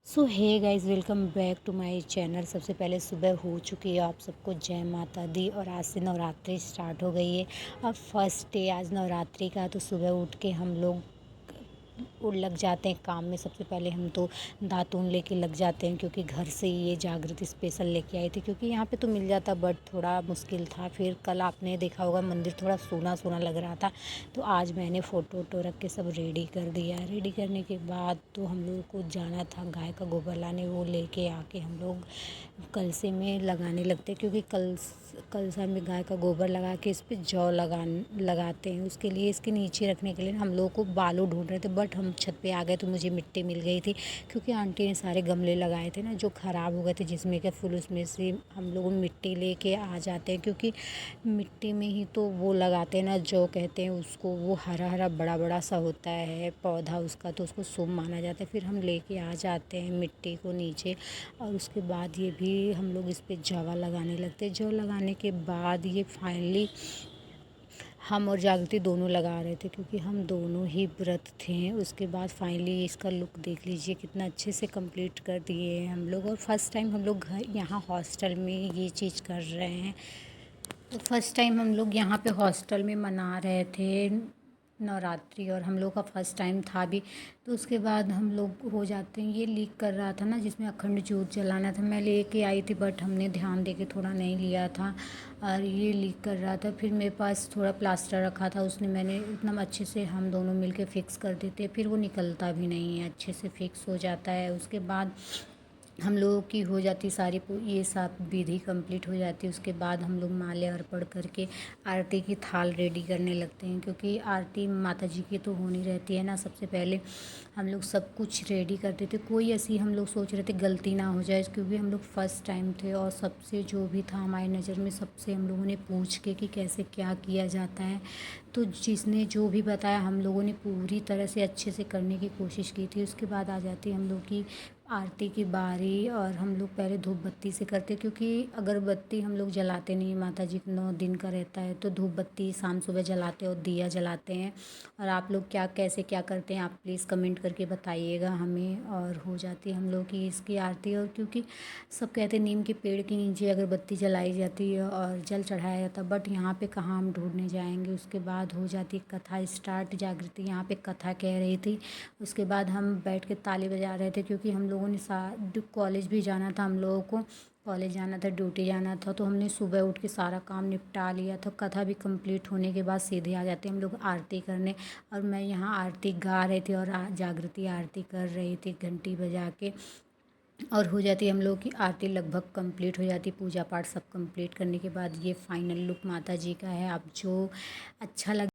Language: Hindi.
So hey guys, welcome back to my channel. सबसे पहले सुबह हो चुकी है, आप सबको जय माता दी। और आज से नवरात्रि स्टार्ट हो गई है। अब फर्स्ट डे आज नवरात्रि का, तो सुबह उठ के हम लोग लग जाते हैं काम में। सबसे पहले हम तो दातून लेके लग जाते हैं, क्योंकि घर से ये जागृति स्पेशल लेके आई थी, क्योंकि यहाँ पे तो मिल जाता बट थोड़ा मुश्किल था। फिर कल आपने देखा होगा मंदिर थोड़ा सूना सूना लग रहा था, तो आज मैंने फ़ोटो वोटो रख के सब रेडी कर दिया। रेडी करने के बाद तो हम लोगों को जाना था गाय का गोबर लाने, वो लेके आके हम लोग कलसे में लगाने लगते हैं, क्योंकि कलसा में गाय का गोबर लगा के इस पे जौ लगाते हैं। उसके लिए इसके नीचे रखने के लिए हम लोगों को बालू ढूंढ रहे थे, बट हम छत पे आ गए तो मुझे मिट्टी मिल गई थी, क्योंकि आंटी ने सारे गमले लगाए थे ना जो ख़राब हो गए थे, जिसमें के फूल, उसमें से हम लोग मिट्टी लेके आ जाते हैं। क्योंकि मिट्टी में ही तो वो लगाते हैं ना, जो कहते हैं उसको, वो हरा हरा बड़ा बड़ा सा होता है पौधा उसका, तो उसको शुभ माना जाता है। फिर हम लेके आ जाते हैं मिट्टी को नीचे, और उसके बाद ये भी हम लोग इस पे जवा लगाने लगते हैं। जौ लगाने के बाद ये फाइनली हम और जागृति दोनों लगा रहे थे, क्योंकि हम दोनों ही व्रत थे। उसके बाद फाइनली इसका लुक देख लीजिए, कितना अच्छे से कंप्लीट कर दिए हैं हम लोग। और फर्स्ट टाइम हम लोग घर यहाँ हॉस्टल में ये चीज़ कर रहे हैं। तो फर्स्ट टाइम हम लोग यहाँ पे हॉस्टल में मना रहे थे नवरात्रि, और हम लोग का फर्स्ट टाइम था भी। तो उसके बाद हम लोग हो जाते हैं। ये लीक कर रहा था ना, जिसमें अखंड ज्योत जलाना था, मैं लेके आई थी, बट हमने ध्यान दे के थोड़ा नहीं लिया था, और ये लीक कर रहा था। फिर मेरे पास थोड़ा प्लास्टर रखा था, उसने मैंने इतना अच्छे से हम दोनों मिलके फिक्स कर देते, फिर वो निकलता भी नहीं है, अच्छे से फिक्स हो जाता है। उसके बाद हम लोगों की हो जाती सारी ये सब विधि कंप्लीट हो जाती है। उसके बाद हम लोग माले अर्पण करके आरती की थाल रेडी करने लगते हैं, क्योंकि आरती माता जी की तो होनी रहती है ना। सबसे पहले हम लोग सब कुछ रेडी करते थे, कोई ऐसी हम लोग सोच रहे थे गलती ना हो जाए, क्योंकि हम लोग फर्स्ट टाइम थे। और सबसे जो भी था हमारी नज़र में, सबसे हम लोगों ने पूछ के कि कैसे क्या किया जाता है, तो जिसने जो भी बताया हम लोगों ने पूरी तरह से अच्छे से करने की कोशिश की थी। उसके बाद आ जाती हम लोग की आरती की बारी, और हम लोग पहले धूप बत्ती से करते, क्योंकि अगरबत्ती हम लोग जलाते नहीं, माता जी का 9 दिन का रहता है, तो धूप बत्ती शाम सुबह जलाते और दिया जलाते हैं। और आप लोग क्या कैसे क्या करते हैं, आप प्लीज़ कमेंट करके बताइएगा हमें। और हो जाती है हम लोग की इसकी आरती। और क्योंकि सब कहते हैं नीम के पेड़ के नीचे अगरबत्ती जलाई जाती है और जल चढ़ाया जाता है, बट यहाँ पे कहाँ हम ढूंढने जाएंगे। उसके बाद हो जाती है कथा स्टार्ट। जागृति यहाँ पे कथा कह रही थी। उसके बाद हम बैठ के ताली बजा रहे थे, क्योंकि हम लोगों ने कॉलेज भी जाना था, हम लोगों को कॉलेज जाना था, ड्यूटी जाना था, तो हमने सुबह उठ के सारा काम निपटा लिया था। कथा भी कंप्लीट होने के बाद सीधे आ जाते हम लोग आरती करने। और मैं यहाँ आरती गा रही थी और जागृति आरती कर रही थी घंटी बजा के। और हो जाती हम लोग की आरती लगभग कंप्लीट हो जाती। पूजा पाठ सब कंप्लीट करने के बाद ये फाइनल लुक माता जी का है। आप जो अच्छा लग